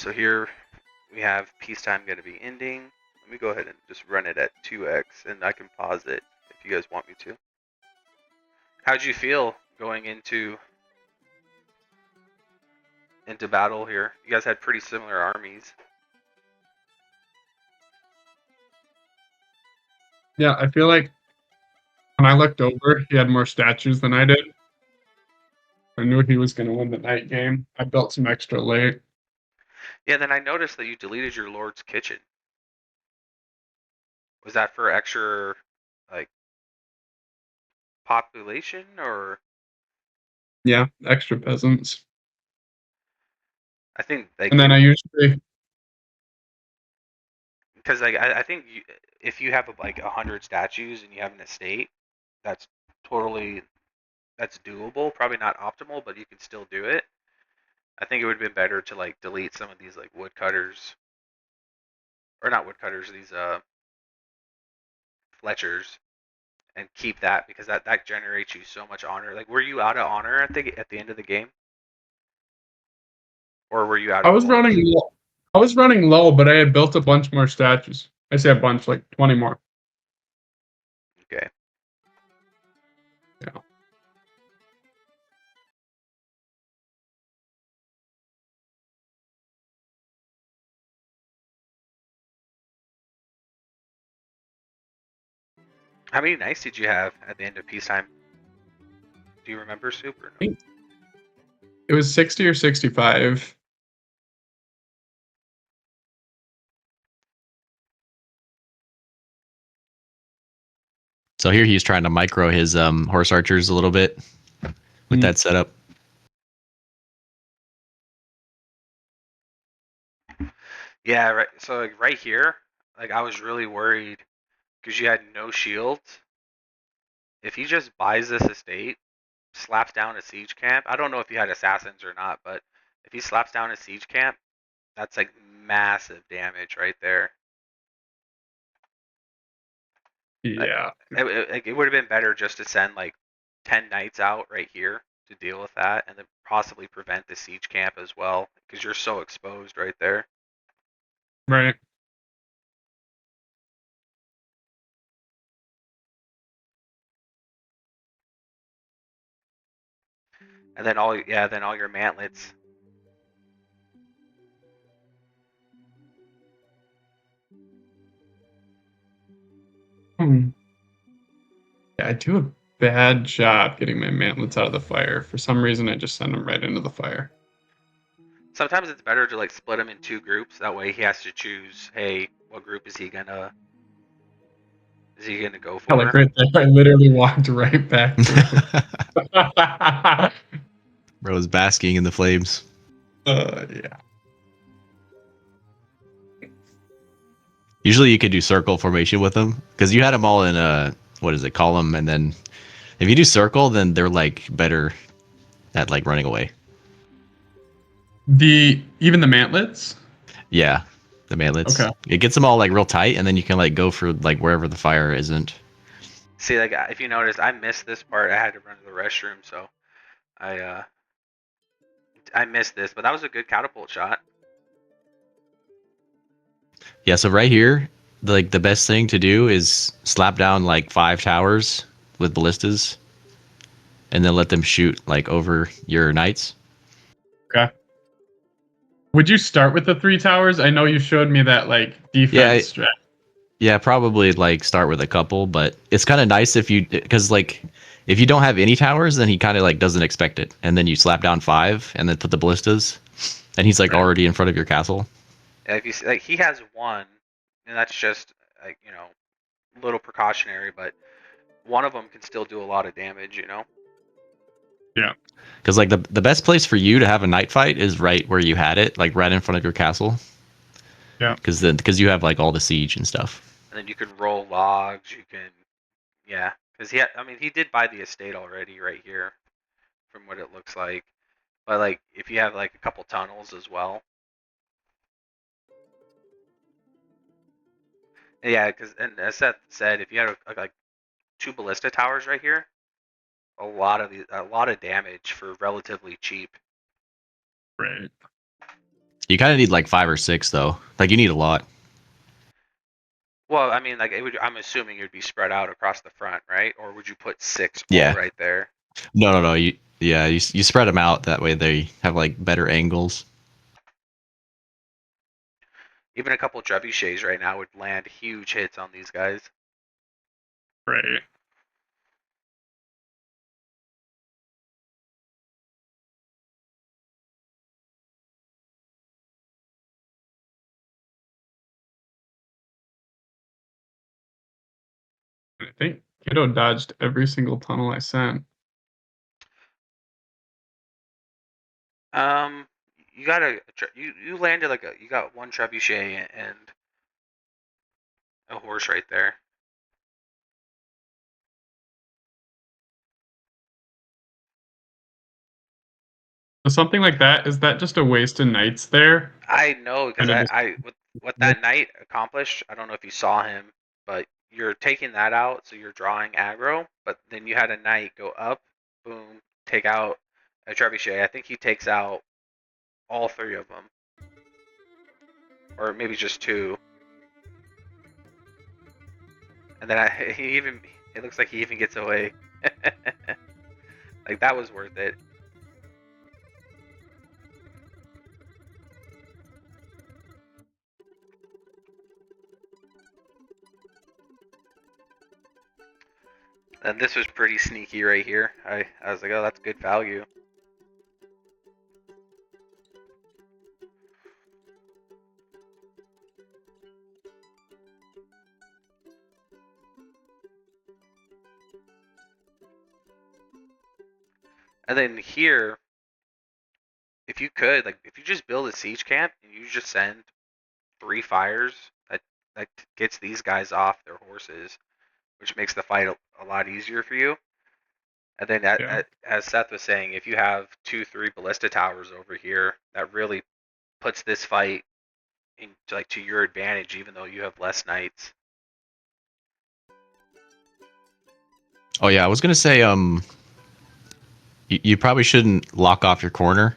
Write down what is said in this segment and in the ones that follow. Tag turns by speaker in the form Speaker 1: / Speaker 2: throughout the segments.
Speaker 1: So here we have peacetime going to be ending. Let me go ahead and just run it at 2x, and I can pause it if you guys want me to. How'd you feel going into battle here? You guys had pretty similar armies.
Speaker 2: Yeah, I feel like when I looked over, he had more statues than I did. I knew he was going to win the night game. I built some extra late.
Speaker 1: Yeah, then I noticed that you deleted your Lord's Kitchen. Was that for extra, like, population, or?
Speaker 2: Yeah, extra peasants.
Speaker 1: I think, like,
Speaker 2: And then I usually,
Speaker 1: because like I think if you have like 100 statues and you have an estate, that's that's doable. Probably not optimal, but you can still do it. I think it would have been better to like delete some of these like woodcutters, or not woodcutters, these fletchers, and keep that, because that generates you so much honor. Like, were you out of honor at the end of the game, or were you out
Speaker 2: I
Speaker 1: of
Speaker 2: was
Speaker 1: gold?
Speaker 2: running low. I was running low, but I had built a bunch more statues. I say a bunch, like 20 more.
Speaker 1: Okay.
Speaker 2: Yeah.
Speaker 1: How many knights did you have at the end of peacetime? Do you remember, Soup, or no?
Speaker 2: It was 60 or 65.
Speaker 3: So here he's trying to micro his horse archers a little bit with that setup.
Speaker 1: Yeah, right. So like right here, like I was really worried because you had no shields. If he just buys this estate, slaps down a siege camp, I don't know if he had assassins or not, but if he slaps down a siege camp, that's like massive damage right there.
Speaker 2: Yeah.
Speaker 1: Like, it would have been better just to send like 10 knights out right here to deal with that, and then possibly prevent the siege camp as well, because you're so exposed right there.
Speaker 2: Right.
Speaker 1: And then all your mantlets.
Speaker 2: Yeah, I do a bad job getting my mantlets out of the fire. For some reason, I just send them right into the fire.
Speaker 1: Sometimes it's better to like split them in two groups. That way he has to choose, hey, what group is he gonna go
Speaker 2: Yeah, like
Speaker 1: for?
Speaker 2: right there, I literally walked right back through.
Speaker 3: Bro's basking in the flames.
Speaker 2: Yeah.
Speaker 3: Usually you could do circle formation with them because you had them all in a column, and then if you do circle, then they're like better at like running away.
Speaker 2: Even the mantlets.
Speaker 3: Yeah, the mantlets.
Speaker 2: Okay.
Speaker 3: It gets them all like real tight, and then you can like go for like wherever the fire isn't.
Speaker 1: See, like if you noticed, I missed this part. I had to run to the restroom, so I missed this, but that was a good catapult shot.
Speaker 3: Yeah, so right here, the best thing to do is slap down like 5 towers with ballistas, and then let them shoot like over your knights.
Speaker 2: Okay. Would you start with the 3 towers? I know you showed me that like defense strat.
Speaker 3: Yeah, probably like start with a couple, but it's kind of nice because like if you don't have any towers, then he kind of like doesn't expect it, and then you slap down 5 and then put the ballistas, and he's like already in front of your castle.
Speaker 1: And if you see, like he has one, and that's just like a little precautionary, but one of them can still do a lot of damage.
Speaker 2: Yeah.
Speaker 3: Because like the best place for you to have a night fight is right where you had it, like right in front of your castle.
Speaker 2: Yeah.
Speaker 3: Because you have like all the siege and stuff.
Speaker 1: And then you can roll logs. You can, yeah, because he did buy the estate already right here, from what it looks like. But like if you have like a couple tunnels as well. Yeah, because and as Seth said, if you had like 2 ballista towers right here, a lot of damage for relatively cheap.
Speaker 2: Right.
Speaker 3: You kind of need like 5 or 6 though. Like you need a lot.
Speaker 1: Well, I mean, like I'm assuming it'd be spread out across the front, right? Or would you put 6 all
Speaker 3: Yeah.
Speaker 1: right there?
Speaker 3: No, no, no. You spread them out that way. They have like better angles.
Speaker 1: Even a couple trebuchets right now would land huge hits on these guys.
Speaker 2: Right. I think Kiddo dodged every single tunnel I sent.
Speaker 1: Um, you got you landed like you got one trebuchet and a horse right there.
Speaker 2: So something like that, is that just a waste of knights there?
Speaker 1: I know because
Speaker 2: Kind of just
Speaker 1: I what that knight accomplished. I don't know if you saw him, but you're taking that out, so you're drawing aggro. But then you had a knight go up, boom, take out a trebuchet. I think he takes out all 3 of them, or maybe just 2. And then he even it looks like he even gets away. Like that was worth it. And this was pretty sneaky right here. I was like, oh, that's good value. And then here, if you could, like, if you just build a siege camp and you just send 3 fires, that that gets these guys off their horses, which makes the fight a lot easier for you. And then,
Speaker 2: yeah.
Speaker 1: as Seth was saying, if you have 2, 3 ballista towers over here, that really puts this fight into like to your advantage, even though you have less knights.
Speaker 3: Oh yeah, I was gonna say you probably shouldn't lock off your corner.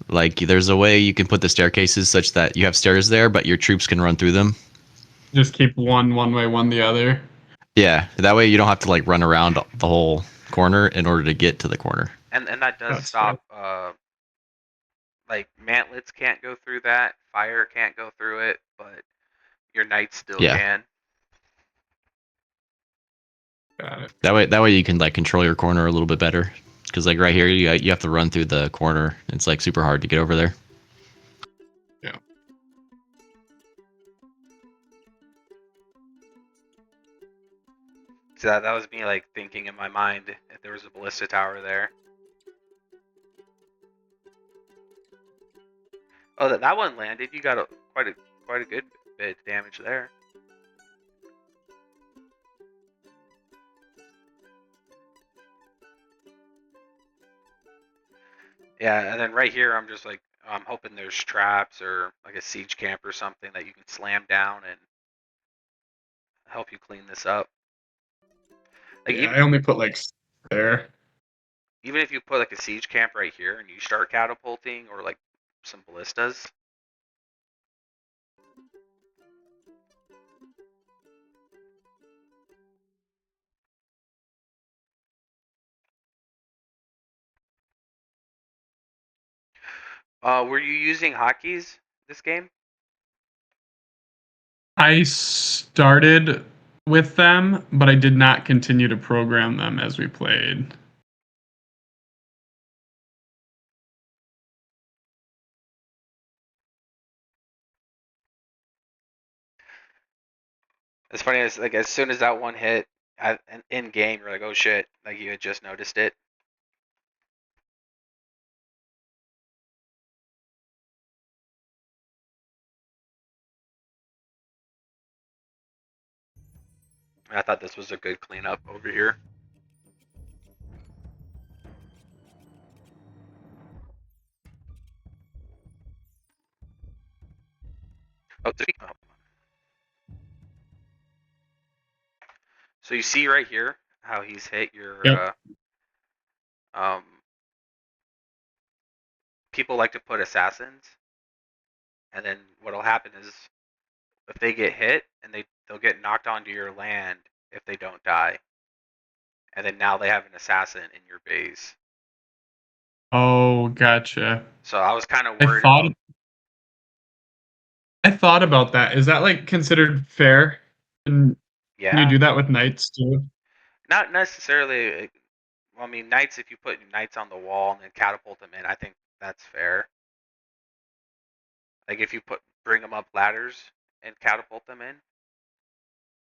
Speaker 3: Like there's a way you can put the staircases such that you have stairs there, but your troops can run through them.
Speaker 2: Just keep one way, one the other.
Speaker 3: Yeah, that way you don't have to like run around the whole corner in order to get to the corner.
Speaker 1: And that does
Speaker 2: That's true.
Speaker 1: stop like mantlets can't go through that, fire can't go through it, but your knights still
Speaker 3: Yeah,
Speaker 1: can.
Speaker 2: Got it.
Speaker 3: that way you can like control your corner a little bit better. Because like right here, you have to run through the corner. It's like super hard to get over there.
Speaker 2: Yeah.
Speaker 1: So that was me like thinking in my mind if there was a ballista tower there. Oh, that one landed. You got quite a good bit of damage there. Yeah, and then right here, I'm just like I'm hoping there's traps or like a siege camp or something that you can slam down and help you clean this up. Like
Speaker 2: Yeah, I only put like there.
Speaker 1: even if you put like a siege camp right here and you start catapulting or like some ballistas. Were you using hotkeys this game?
Speaker 2: I started with them, but I did not continue to program them as we played.
Speaker 1: It's funny as like as soon as that one hit in game, you're like, oh shit, like you had just noticed it. I thought this was a good cleanup over here. Oh, so you see right here how he's hit your
Speaker 2: Yep.
Speaker 1: um. People like to put assassins. and then what'll happen is if they get hit and they'll get knocked onto your land if they don't die, and then now they have an assassin in your base.
Speaker 2: Oh, gotcha.
Speaker 1: So I was kind of
Speaker 2: I
Speaker 1: worried
Speaker 2: thought
Speaker 1: about.
Speaker 2: I thought about that. Is that like considered fair? And can you
Speaker 1: Yeah,
Speaker 2: do that with knights too?
Speaker 1: not necessarily. Well, I mean, knights. If you put knights on the wall and then catapult them in, I think that's fair. Like if you bring them up ladders and catapult them in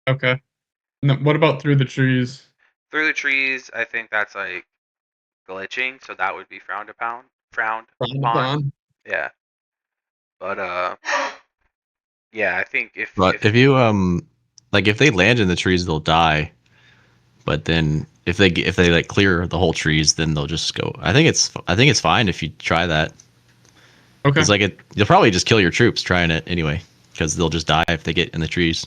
Speaker 2: Okay. And then what about through the trees?
Speaker 1: through the trees, I think that's like glitching, so that would be frowned upon. Frowned
Speaker 2: Frowned
Speaker 1: upon.
Speaker 2: upon?
Speaker 1: Yeah, but yeah, I think
Speaker 3: But
Speaker 1: if
Speaker 3: if you like if they land in the trees, they'll die. But then if they like clear the whole trees, then they'll just go. I think it's fine if you try that because
Speaker 2: Okay.
Speaker 3: like you'll probably just kill your troops trying it anyway because they'll just die if they get in the trees.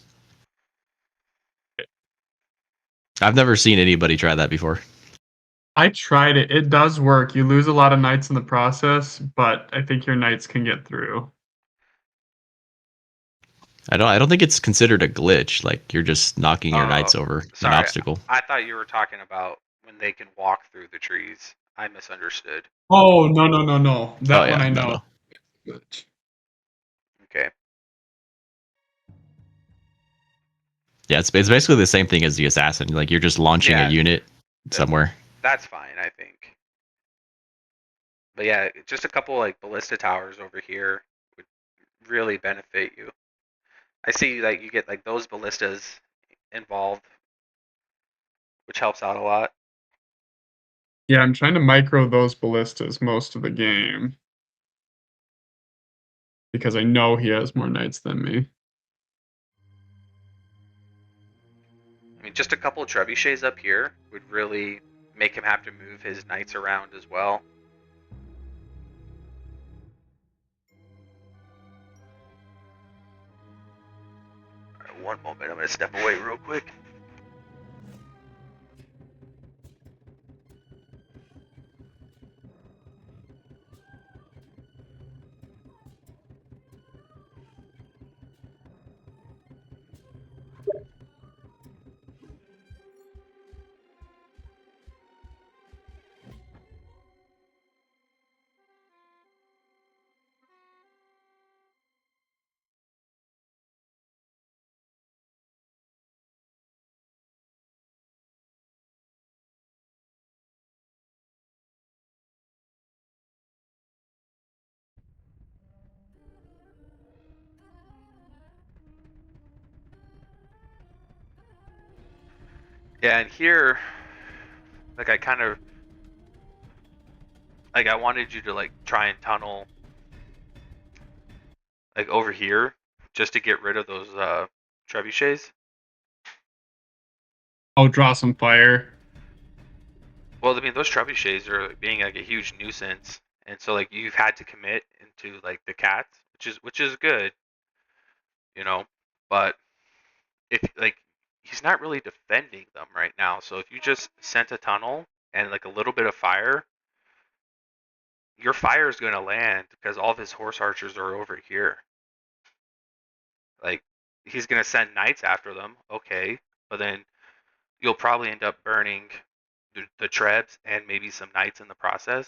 Speaker 3: I've never seen anybody try that before.
Speaker 2: I tried it. It does work. You lose a lot of knights in the process, but I think your knights can get through.
Speaker 3: I don't think it's considered a glitch. Like you're just knocking your
Speaker 1: uh,
Speaker 3: knights over an
Speaker 1: sorry,
Speaker 3: obstacle.
Speaker 1: I thought you were talking about when they can walk through the trees. I misunderstood.
Speaker 2: Oh, no, no, no, no.
Speaker 3: Oh
Speaker 2: That one
Speaker 3: yeah,
Speaker 2: I
Speaker 3: no,
Speaker 2: know.
Speaker 3: no.
Speaker 2: Glitch.
Speaker 1: Okay.
Speaker 3: Yeah, it's basically the same thing as the assassin. Like you're just launching a
Speaker 1: Yeah,
Speaker 3: unit
Speaker 1: that
Speaker 3: somewhere.
Speaker 1: that's fine, I think. But yeah, just a couple like ballista towers over here would really benefit you. I see like you get like those ballistas involved, which helps out a lot.
Speaker 2: Yeah, I'm trying to micro those ballistas most of the game because I know he has more knights than me.
Speaker 1: I mean, just a couple of trebuchets up here would really make him have to move his knights around as well. All right, one moment, I'm gonna step away real quick. Yeah, and here, like I kind of like I wanted you to like try and tunnel like over here just to get rid of those trebuchets.
Speaker 2: I'll draw some fire.
Speaker 1: Well, I mean those trebuchets are like, being like a huge nuisance, and so like you've had to commit into like the cats, which is good, you know. But if like he's not really defending them right now, so if you just sent a tunnel and like a little bit of fire, your fire is going to land because all of his horse archers are over here. Like he's going to send knights after them, okay, but then you'll probably end up burning the trebs and maybe some knights in the process.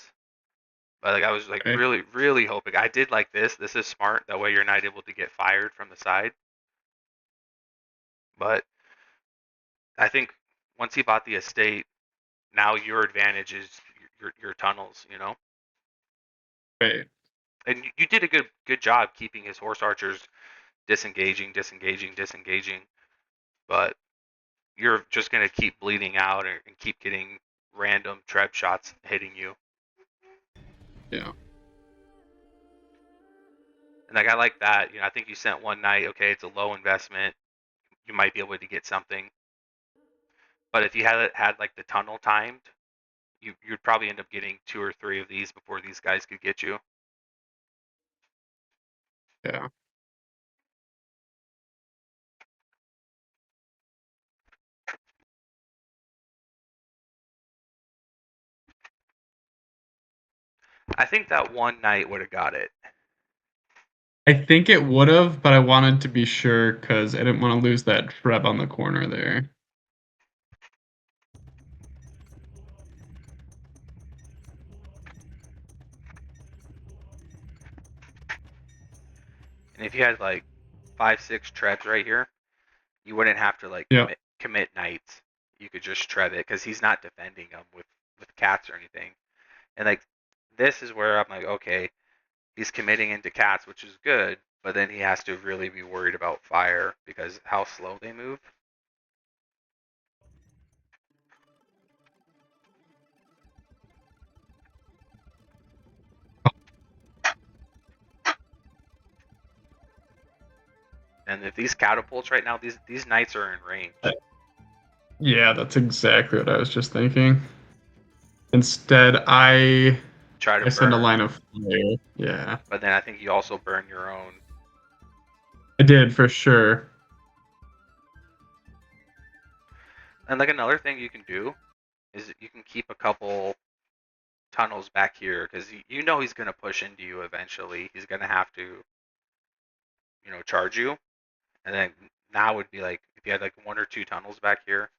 Speaker 1: But like I was like
Speaker 2: Okay.
Speaker 1: really hoping I did like this. This is smart. That way you're not able to get fired from the side. But I think once he bought the estate, now your advantage is your tunnels. You know,
Speaker 2: Okay.
Speaker 1: and you did a good job keeping his horse archers disengaging. But you're just gonna keep bleeding out and keep getting random treb shots hitting you.
Speaker 2: Yeah.
Speaker 1: And like I like that. You know, I think you sent one night. Okay, it's a low investment. You might be able to get something. But if you had like the tunnel timed, you'd probably end up getting two or three of these before these guys could get you.
Speaker 2: Yeah.
Speaker 1: I think that one night would have got it.
Speaker 2: I think it would have, but I wanted to be sure because I didn't want to lose that Treb on the corner there.
Speaker 1: And if you had like 5, 6 trebs right here, you wouldn't have to like
Speaker 2: Yeah.
Speaker 1: commit knights. You could just treb it because he's not defending them with cats or anything. And like this is where I'm like, okay, he's committing into cats, which is good, but then he has to really be worried about fire because how slow they move. And if these catapults right now, these knights are in range.
Speaker 2: Yeah, that's exactly what I was just thinking. Instead,
Speaker 1: Try to
Speaker 2: I send a
Speaker 1: burn,
Speaker 2: line of fire. Yeah,
Speaker 1: but then I think you also burn your own.
Speaker 2: I did for sure.
Speaker 1: And like another thing you can do is you can keep a couple tunnels back here because you know he's gonna push into you eventually. He's gonna have to, charge you. And then now would be like if you had like 1 or 2 tunnels back here,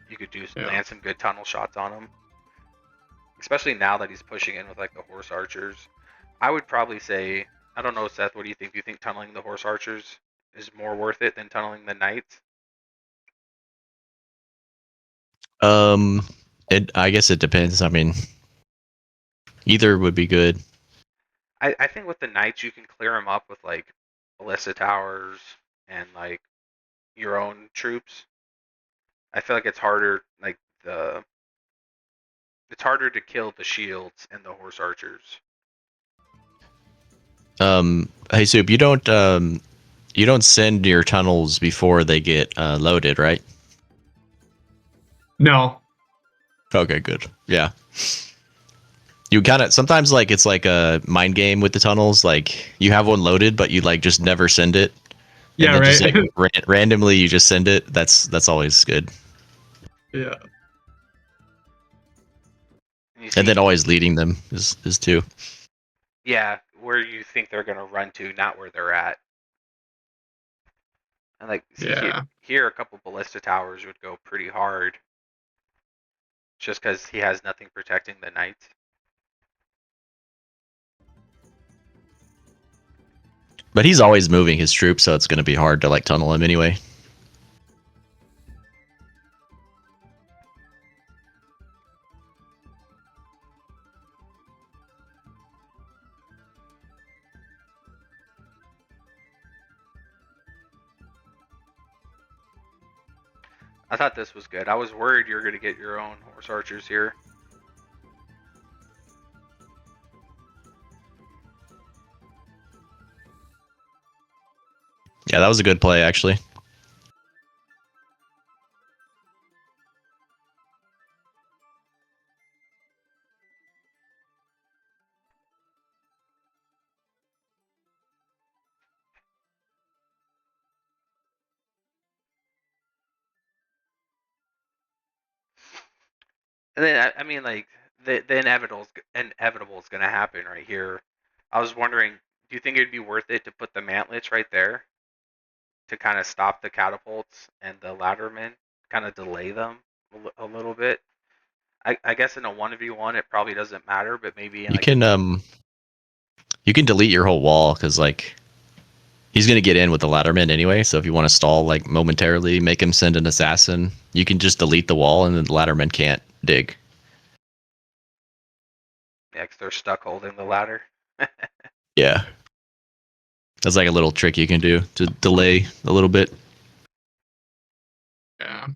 Speaker 1: you could
Speaker 2: Yeah.
Speaker 1: land some good tunnel shots on him. Especially now that he's pushing in with like the horse archers. I would probably say, I don't know, Seth. What do you think? Do you think tunneling the horse archers is more worth it than tunneling the knights?
Speaker 3: I guess it depends. I mean, either would be good.
Speaker 1: I think with the knights you can clear them up with like ballista towers and like your own troops. I feel like it's harder, like it's harder to kill the shields and the horse archers.
Speaker 3: Hey Soup, you don't send your tunnels before they get loaded, right?
Speaker 2: No.
Speaker 3: Okay, good. Yeah. You kind of sometimes like it's like a mind game with the tunnels. Like you have one loaded, but you like just never send it, and
Speaker 2: Yeah,
Speaker 3: then just
Speaker 2: right.
Speaker 3: like randomly you just send it. That's always good.
Speaker 2: Yeah.
Speaker 1: And you
Speaker 3: And
Speaker 1: see,
Speaker 3: then always leading them is too.
Speaker 1: yeah, where you think they're gonna run to, not where they're at. And like, see
Speaker 2: Yeah.
Speaker 1: here a couple ballista towers would go pretty hard, just because he has nothing protecting the knights.
Speaker 3: But he's always moving his troops, so it's going to be hard to like tunnel him anyway.
Speaker 1: I thought this was good. I was worried you were gonna get your own horse archers here.
Speaker 3: Yeah, that was a good play actually.
Speaker 1: And then I mean, like the inevitable is gonna happen right here. I was wondering, do you think it'd be worth it to put the mantlets right there to kind of stop the catapults and the laddermen, kind of delay them a little bit? I guess in a 1v1 it probably doesn't matter, but maybe in
Speaker 3: You
Speaker 1: like a
Speaker 3: can delete your whole wall because like he's gonna get in with the ladderman anyway. So if you want to stall like momentarily, make him send an assassin. You can just delete the wall, and then the ladderman can't dig.
Speaker 1: yeah, 'cause they're stuck holding the ladder.
Speaker 3: Yeah, that's like a little trick you can do to delay a little bit.
Speaker 2: Yeah.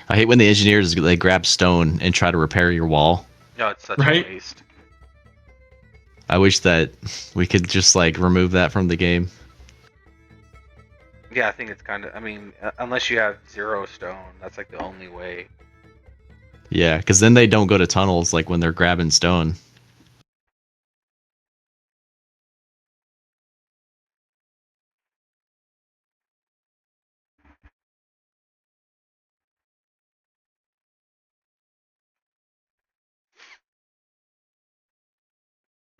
Speaker 3: I hate when the engineers they grab stone and try to repair your wall.
Speaker 1: No, it's such a
Speaker 2: Right?
Speaker 1: waste.
Speaker 3: I wish that we could just like remove that from the game.
Speaker 1: Yeah, I think it's kind of. I mean, unless you have 0 stone, that's like the only way.
Speaker 3: Yeah, because then they don't go to tunnels like when they're grabbing stone.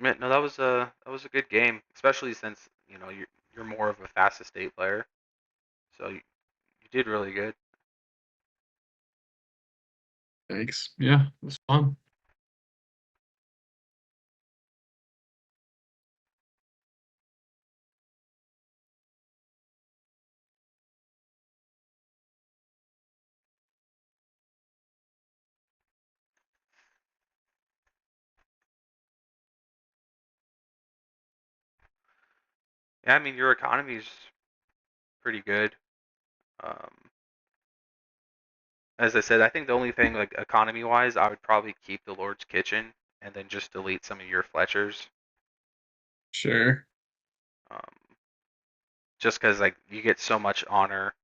Speaker 1: No, that was a good game, especially since you're more of a fast estate player, so you did really good.
Speaker 2: Thanks. Yeah, it was fun.
Speaker 1: Yeah, I mean your economy's pretty good. Um, as I said, I think the only thing like economy wise, I would probably keep the Lord's Kitchen and then just delete some of your Fletchers.
Speaker 2: Sure.
Speaker 1: Um, just because like you get so much honor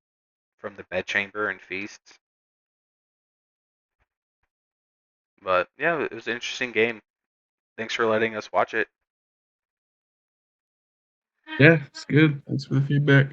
Speaker 1: from the bedchamber and feasts. But yeah, it was an interesting game. Thanks for letting us watch it.
Speaker 2: Yeah, it's good. Thanks for the feedback.